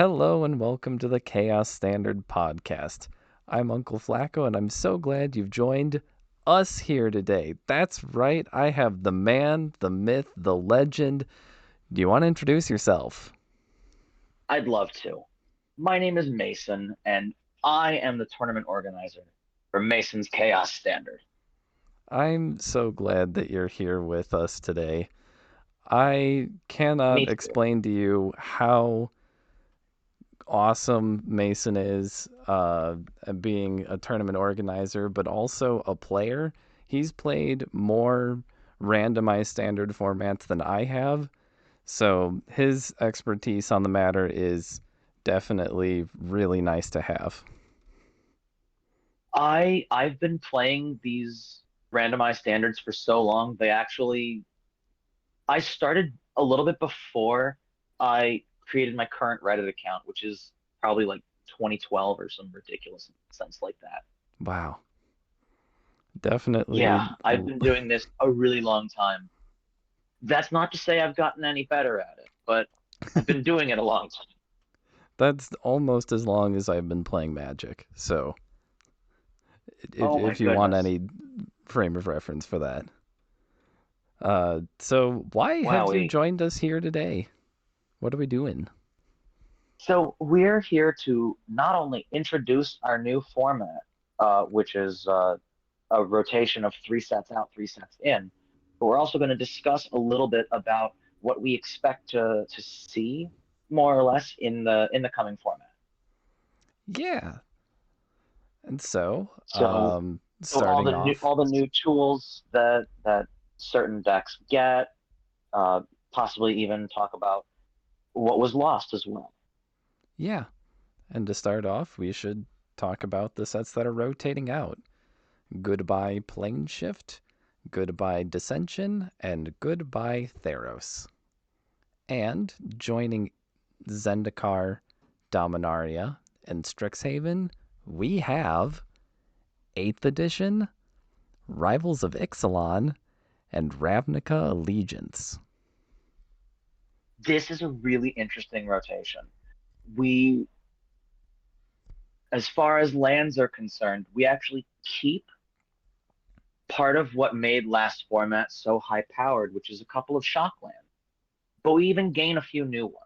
Hello and welcome to the Chaos Standard Podcast. I'm Uncle Flacco and I'm so glad you've joined us here today. That's right, I have the man, the myth, the legend. Do you want to introduce yourself? I'd love to. My name is Mason, and I am the tournament organizer for Mason's Chaos Standard. I'm so glad that you're here with us today. I Me cannot too. explain to you how awesome Mason is being a tournament organizer, but also a player. He's played more randomized standard formats than I have, so his expertise on the matter is definitely really nice to have. I've been playing these randomized standards for so long. I started a little bit before I created my current Reddit account, which is probably like 2012 or some ridiculous sense like that. Wow, definitely. Yeah, I've been doing this a really long time. That's not to say I've gotten any better at it, but I've been doing it a long time. That's almost as long as I've been playing Magic. So, if Oh my if you want goodness. any frame of reference for that. So why have you Wowee. joined us here today? What are we doing? So we're here to not only introduce our new format, which is a rotation of three sets out, three sets in, but we're also going to discuss a little bit about what we expect to see more or less in the coming format. Yeah. And so, So so starting off, all the new tools that certain decks get, uh, possibly even talk about what was lost as well. yeah. And to start off, we should talk about the sets that are rotating out. Goodbye Plane Shift, Goodbye Dissension, and Goodbye Theros. And joining Zendikar, Dominaria, and Strixhaven, we have 8th Edition, Rivals of Ixalan, and Ravnica Allegiance. This is a really interesting rotation. We, as far as lands are concerned, we actually keep part of what made last format so high powered, which is a couple of shock lands, but we even gain a few new ones.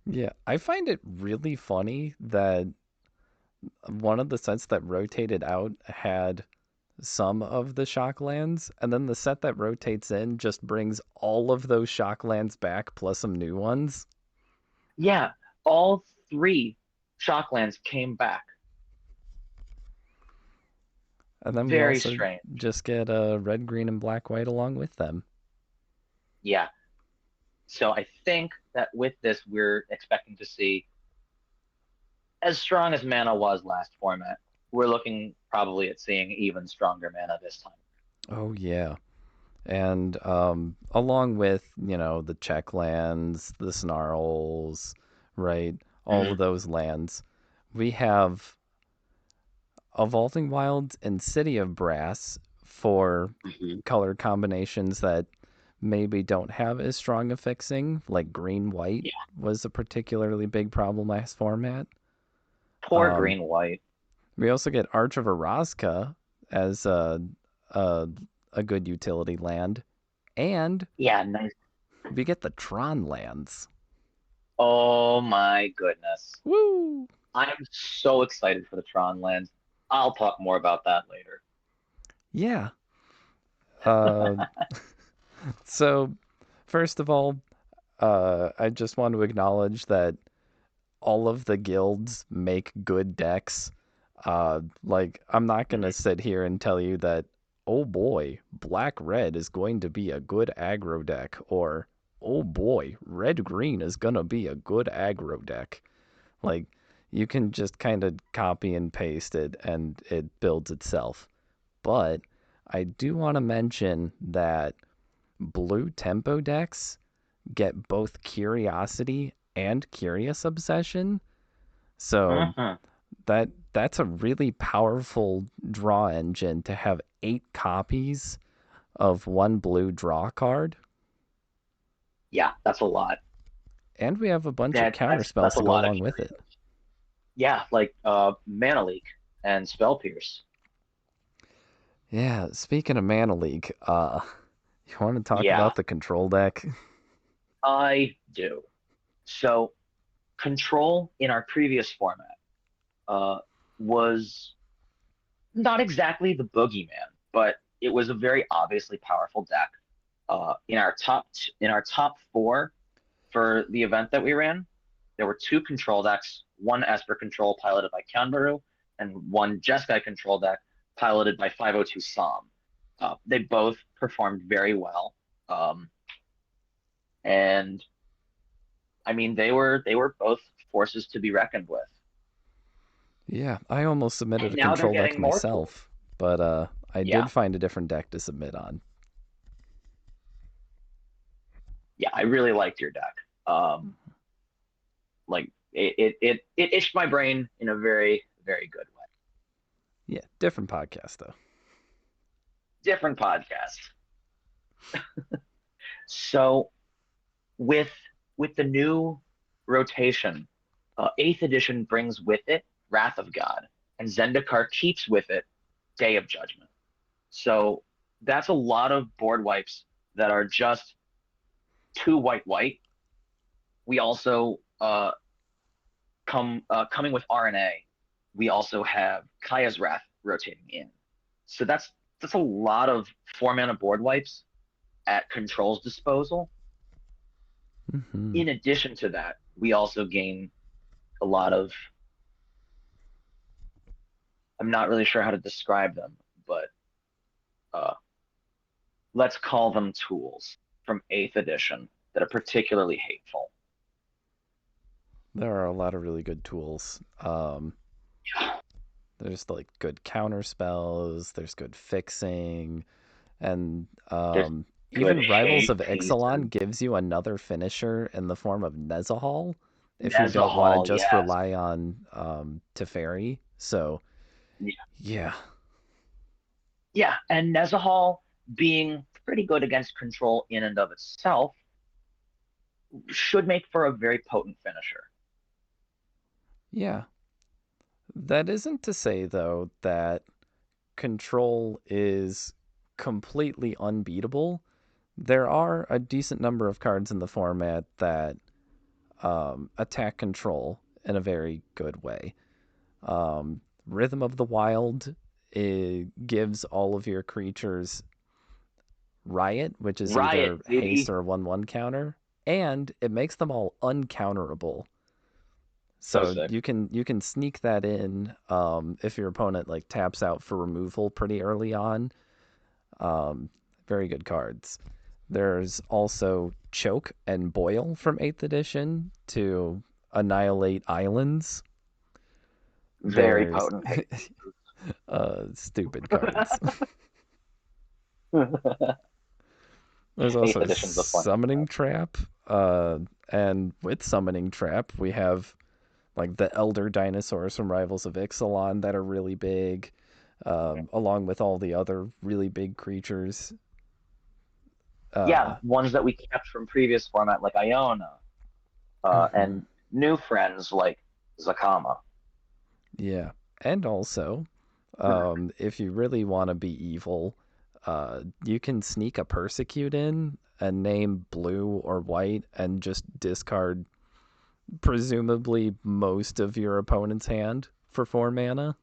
Yeah, I find it really funny that one of the sets that rotated out had some of the shock lands, and then the set that rotates in just brings all of those shock lands back plus some new ones. Yeah, all three shock lands came back. And then we Very also strange. just get red, green, and black, white along with them. Yeah. So I think that with this, we're expecting to see as strong as mana was last format. We're looking probably at seeing even stronger mana this time. Oh, yeah. And along with, the check lands, the snarls, right? All of Mhm. those lands, we have Evolving Wilds and City of Brass for Mhm. color combinations that maybe don't have as strong a fixing, like green white Yeah. was a particularly big problem last format. Poor Um, green white. we also get Arch of Erazka as a, a good utility land, and Yeah, nice. we get the Tron lands. Oh my goodness. Woo! I'm so excited for the Tron lands. I'll talk more about that later. Yeah. Uh, so, first of all, I just want to acknowledge that all of the guilds make good decks. Like, I'm not going to Mhm. sit here and tell you that, oh boy, black red is going to be a good aggro deck, or oh boy, red green is going to be a good aggro deck. Like, you can just kind of copy and paste it and it builds itself. But I do want to mention that blue tempo decks get both curiosity and curious obsession. So Mhm. that's a really powerful draw engine to have 8 copies of one blue draw card. Yeah, that's a lot. And we have a bunch of counter spells that's a to go lot of along with curios. it. Yeah, like Mana Leak and Spell Pierce. Yeah, speaking of Mana League, you want to talk Yeah, about the control deck? I do. So Control in our previous format uh, was not exactly the boogeyman, but it was a very obviously powerful deck. In our top four for the event that we ran, there were two control decks, one Esper control piloted by Kanbaru, and one Jeskai control deck piloted by 502 Som. They both performed very well, and I mean they were both forces to be reckoned with. Yeah, I almost submitted And a now they're control deck getting more tools. myself, but I Yeah, did find a different deck to submit on. yeah, I really liked your deck. Like it itched my brain in a very very good way. Yeah, different podcast though. Different podcast. So with the new rotation, Eighth Edition brings with it Wrath of God, and Zendikar keeps with it Day of Judgment. So that's a lot of board wipes that are just two white white. We also coming with RNA. We also have Kaya's Wrath rotating in. So that's a lot of 4 mana board wipes at Control's disposal. Hmm. In addition to that, we also gain a lot of, I'm not really sure how to describe them, but uh, let's call them tools from 8th edition that are particularly hateful. There are a lot of really good tools. There's like good counter spells. There's good fixing, and There's good even Rivals of hate Ixalan pieces. gives you another finisher in the form of Nezahal if you don't want to Nezahal, just yes. rely on Teferi. So Yeah, yeah, yeah, and Nezahal being pretty good against control in and of itself should make for a very potent finisher. yeah. That isn't to say though that Control is completely unbeatable. There are a decent number of cards in the format that attack Control in a very good way. Rhythm of the Wild, it gives all of your creatures Riot, which is either Riot, haste baby. or a 1/1 counter, and it makes them all uncounterable. So So sick. you can sneak that in if your opponent like taps out for removal pretty early on. Um, Very good cards. There's also Choke and Boil from 8th edition to annihilate islands. Very There's potent hate. stupid cards. There's also Eighth edition's a fun Summoning set. Trap. Uh, and with Summoning Trap, we have like the Elder Dinosaurs from Rivals of Ixalan that are really big, along with all the other really big creatures. Uh, Yeah, ones that we kept from previous format like Iona, mhm. and new friends like Zakama. Yeah. And also, if you really want to be evil, you can sneak a Persecute in and name blue or white and just discard presumably most of your opponent's hand for 4 mana.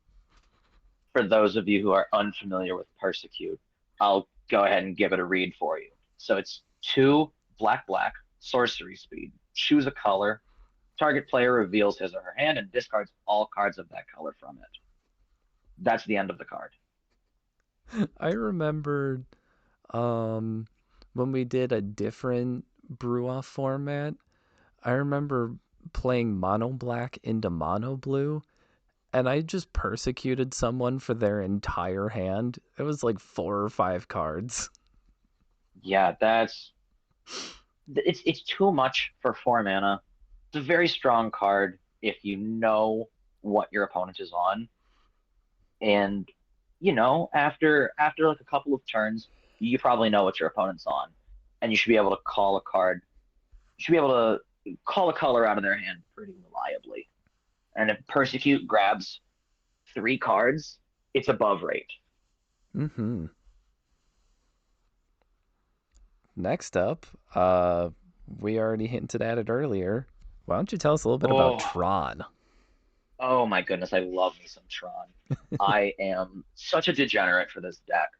For those of you who are unfamiliar with Persecute, I'll go ahead and give it a read for you. So it's two black black sorcery speed. Choose a color. Target player reveals his or her hand and discards all cards of that color from it. That's the end of the card. I remembered um, when we did a different brew off format. I remember playing mono black into mono blue, and I just persecuted someone for their entire hand. It was like 4 or 5 cards. Yeah, it's too much for 4 mana. It's a very strong card if you know what your opponent is on. And after like a couple of turns, you probably know what your opponent's on. And you should be able to call a card. You should be able to call a color out of their hand pretty reliably. And if Persecute grabs 3 cards, it's above rate. Mm-hmm. Next up, we already hinted at it earlier. Why don't you tell us a little bit about Oh, Tron? oh my goodness, I love me some Tron. I am such a degenerate for this deck.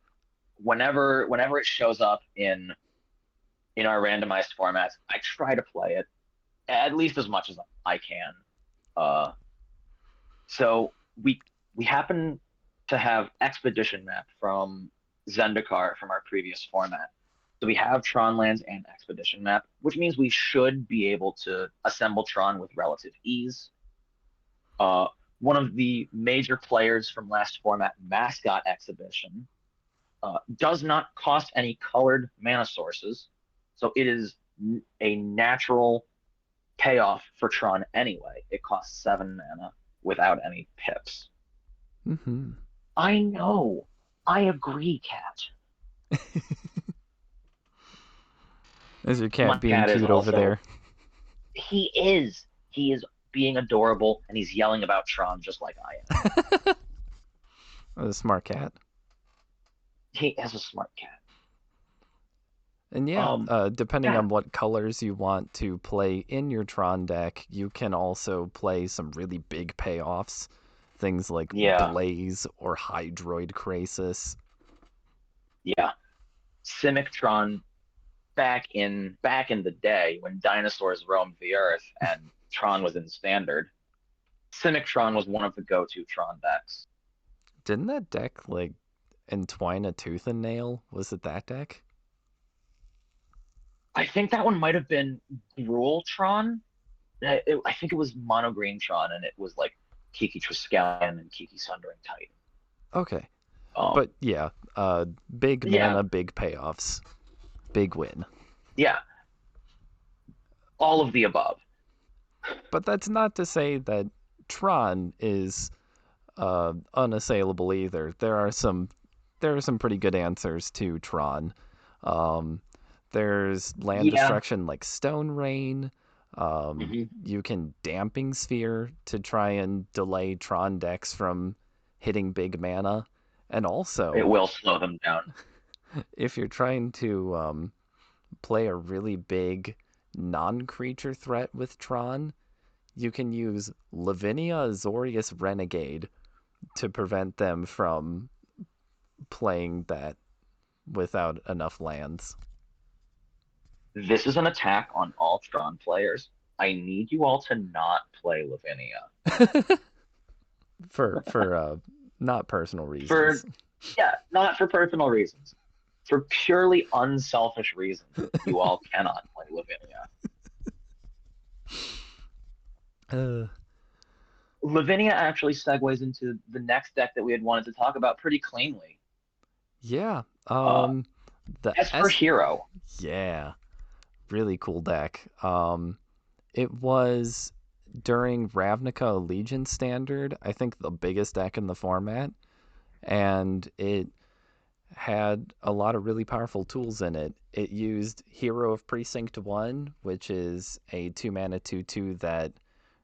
Whenever it shows up in our randomized formats, I try to play it at least as much as I can. Uh, so we happen to have Expedition Map from Zendikar from our previous format. So we have Tron lands and Expedition Map, which means we should be able to assemble Tron with relative ease. Uh, One of the major players from last format, Mascot Exhibition, does not cost any colored mana sources, so it is a natural payoff for Tron anyway. It costs 7 mana without any pips. Mm-hmm. I know. I agree, Cat. Is your My cat being cat is cute over also. there? He is. He is being adorable, and he's yelling about Tron just like I am. A smart cat. He has a smart cat. And yeah, Um, depending yeah, on what colors you want to play in your Tron deck, you can also play some really big payoffs. Things like yeah, Blaze or Hydroid Krasis. yeah. Simic Tron back in the day when dinosaurs roamed the earth and Tron was in standard. Simic Tron was one of the go-to Tron decks. Didn't that deck like entwine a tooth and nail? Was it that deck? I think that one might have been Gruul Tron. I think it was Mono Green Tron, and it was like Kiki Triskelion and Kiki Sundering Titan. Okay. Um, But yeah, big yeah, mana, big payoffs. Big win. yeah, all of the above. But that's not to say that Tron is unassailable either. There are some pretty good answers to Tron. Um, there's land Yeah, destruction like Stone Rain. mhm. You can Damping Sphere to try and delay Tron decks from hitting big mana. And It also, will slow them down. if you're trying to play a really big non-creature threat with Tron, you can use Lavinia Azorius Renegade to prevent them from playing that without enough lands. This is an attack on all Tron players. I need you all to not play Lavinia. For not personal reasons. For, yeah, not for personal reasons. For purely unselfish reasons, you all cannot play Lavinia. Uh, Lavinia actually segues into the next deck that we had wanted to talk about pretty cleanly. yeah. Uh, The Esper S. Hero. Yeah, really cool deck. It was during Ravnica Allegiance Standard. I think the biggest deck in the format, and it had a lot of really powerful tools in it. It used Hero of Precinct 1, which is a 2 mana 2/2 that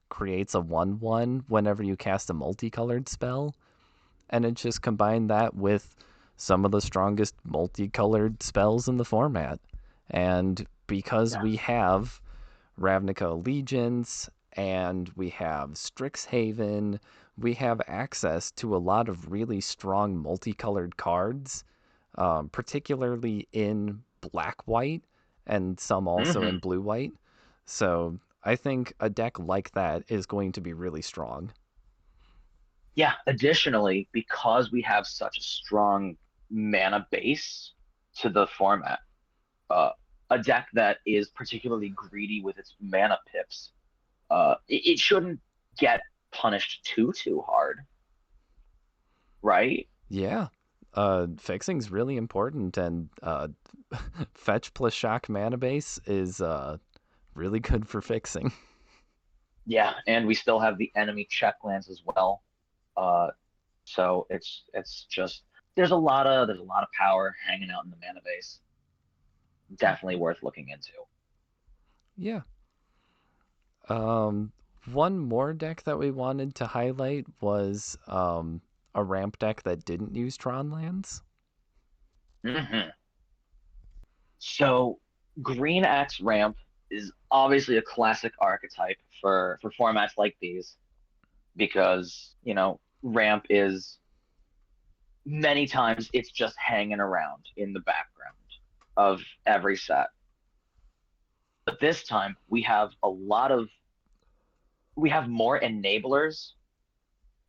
creates a 1/1 whenever you cast a multicolored spell. And it just combined that with some of the strongest multicolored spells in the format. And because we Yes. have Ravnica Allegiance and we have Strixhaven, we have access to a lot of really strong multicolored cards, particularly in black white and some also in Hmm. blue white. So I think a deck like that is going to be really strong. Yeah. Additionally, because we have such a strong mana base to the format, uh, a deck that is particularly greedy with its mana pips, it shouldn't get punished too hard, right? Yeah. Fixing's really important, and fetch plus shock mana base is really good for fixing. Yeah, and we still have the enemy check lands as well. Uh, so it's just there's a lot of power hanging out in the mana base. Definitely worth looking into. Yeah. Um, one more deck that we wanted to highlight was a ramp deck that didn't use Tron lands. Hmm. So Green X Ramp is obviously a classic archetype for formats like these because, Ramp is many times it's just hanging around in the background of every set. But this time we have more enablers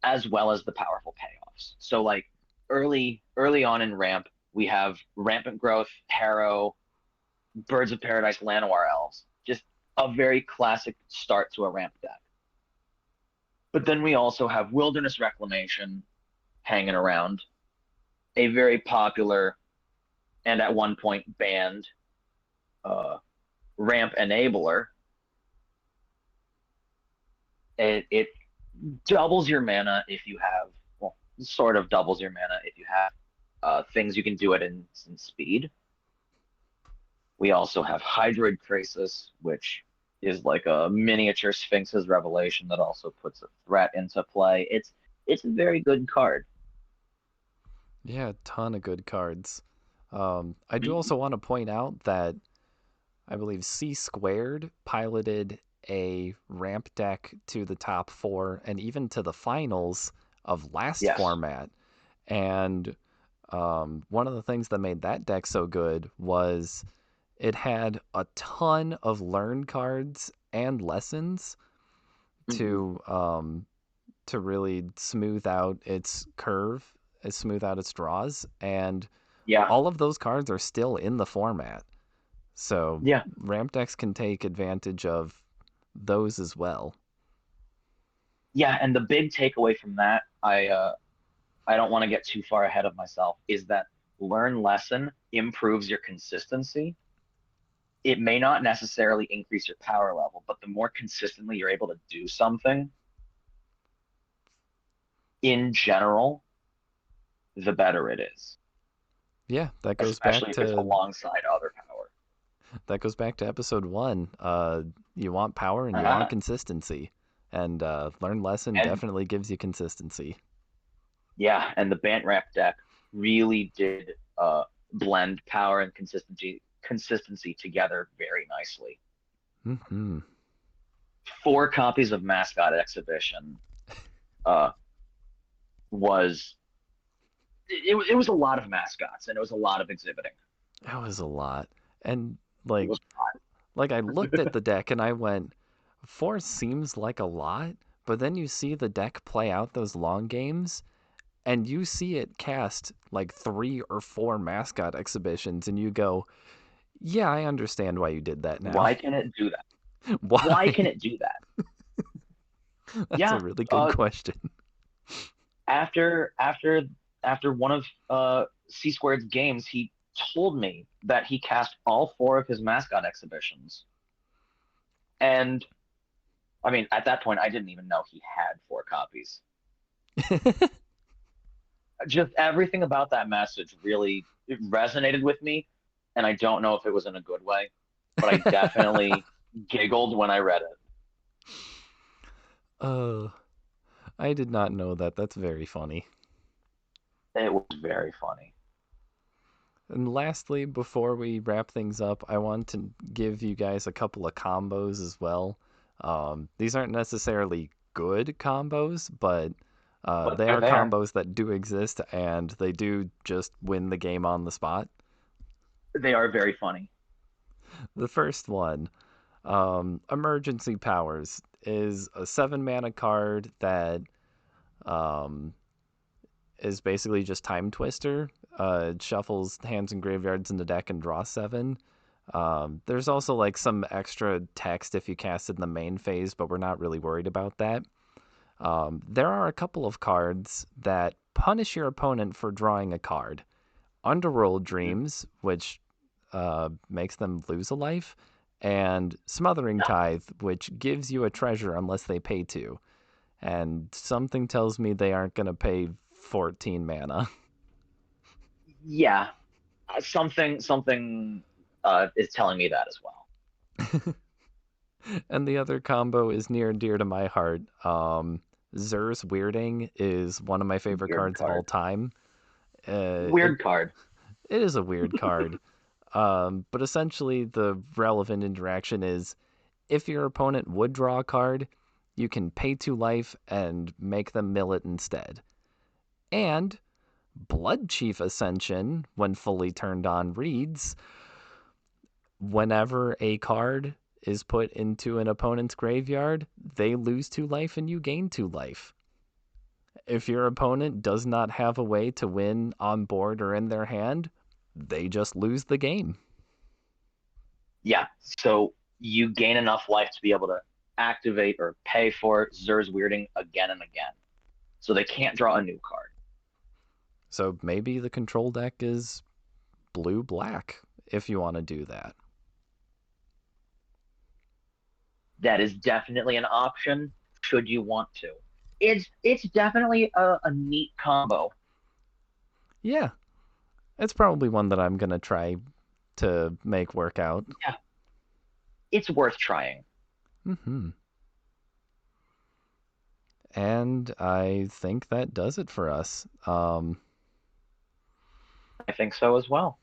as well as the powerful payoffs. So like early on in ramp, we have rampant growth, Harrow, Birds of Paradise, Llanowar elves. Just a very classic start to a ramp deck. But then we also have Wilderness Reclamation hanging around, a very popular and at one point banned uh, ramp enabler. It doubles your mana if you have, well, sort of doubles your mana if you have things you can do at instant speed. We also have Hydroid Krasis, which is like a miniature Sphinx's Revelation that also puts a threat into play. It's a very good card. Yeah, a ton of good cards. I do Mhm. also want to point out that I believe C squared piloted a ramp deck to the top four and even to the finals of last Yes. format. And one of the things that made that deck so good was it had a ton of learn cards and lessons Hmm. to really smooth out its curve, smooth out its draws, and Yeah. all of those cards are still in the format. So Yeah. ramp decks can take advantage of those as well. Yeah. And the big takeaway from that, I don't want to get too far ahead of myself, is that learn lesson improves your consistency. It may not necessarily increase your power level, but the more consistently you're able to do something in general, the better it is, Yeah, especially if it's alongside other power. that goes back to episode one. You want power and you want consistency, and learn lesson And definitely gives you consistency. yeah, and the Bant Ramp deck really did blend power and consistency together very nicely. Hmm. 4 copies of Mascot Exhibition uh, was it was a lot of mascots and it was a lot of exhibiting. That was a lot, and It like was I looked at the deck and I went, four seems like a lot, but then you see the deck play out those long games, and you see it cast like 3 or 4 mascot exhibitions, and you go, yeah, I understand why you did that now. why can it do that? Why Why? can it do that? That's a Yeah, really good uh, question. after after after one of C Squared's games, he told me that he cast all 4 of his mascot exhibitions. And I mean, at that point, I didn't even know he had 4 copies. Just everything about that message really it resonated with me, and I don't know if it was in a good way, but I definitely giggled when I read it. Oh, I did not know that. That's very funny. It was very funny. And lastly, before we wrap things up, I want to give you guys a couple of combos as well. These aren't necessarily good combos, but But they they're are there. combos that do exist and they do just win the game on the spot. They are very funny. The first one, Emergency Powers, is a 7 mana card that um, is basically just Time Twister. It shuffles hands and graveyards in the deck and draws 7. There's also like some extra text if you cast it in the main phase, but we're not really worried about that. There are a couple of cards that punish your opponent for drawing a card. Underworld Mhm. Dreams, which makes them lose a life, and Smothering Tithe, which gives you a treasure unless they pay 2. And something tells me they aren't going to pay 14 mana. Yeah, something is telling me that as well. And the other combo is near and dear to my heart. Zur's Weirding is one of my favorite Weird cards of all card. time. It Weird card. it is a weird card. But essentially the relevant interaction is if your opponent would draw a card, you can pay 2 life and make them mill it instead. And Blood Chief Ascension, when fully turned on, reads whenever a card is put into an opponent's graveyard, they lose 2 life and you gain 2 life. If your opponent does not have a way to win on board or in their hand, they just lose the game. Yeah. So you gain enough life to be able to activate or pay for Zur's Weirding again and again. So they can't draw a new card. So maybe the control deck is blue black if you want to do that. That is definitely an option should you want to. It's definitely a neat combo. Yeah, it's probably one that I'm going to try to make work out. Yeah, it's worth trying. Mm-hmm. And I think that does it for us. I think so as well.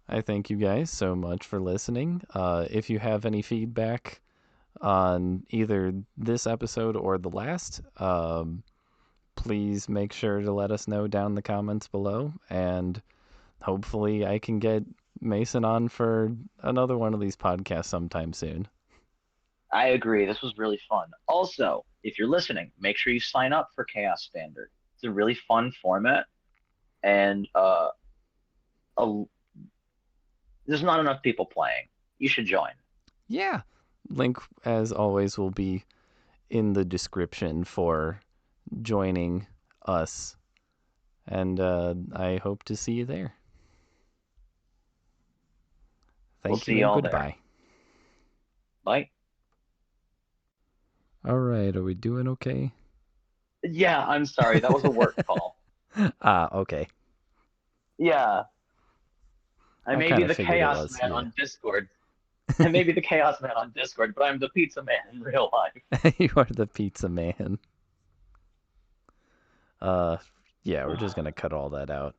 I thank you guys so much for listening. If you have any feedback on either this episode or the last, please make sure to let us know down in the comments below. And hopefully I can get Mason on for another one of these podcasts sometime soon. I agree. This was really fun. Also, if you're listening, make sure you sign up for Chaos Standard. It's a really fun format, and a, there's not enough people playing. You should join. Yeah. Link, as always, will be in the description for joining us. And I hope to see you there. We'll Thank see you you and all there. goodbye. Bye. All right, are we doing okay? Yeah, I'm sorry. That was a work call. Okay. Yeah, I I may kind be of the figured it Chaos was, Man yeah. on Discord. I may be the Chaos Man on Discord, but I'm the Pizza Man in real life. You are the pizza man. Uh, yeah, we're just gonna cut all that out.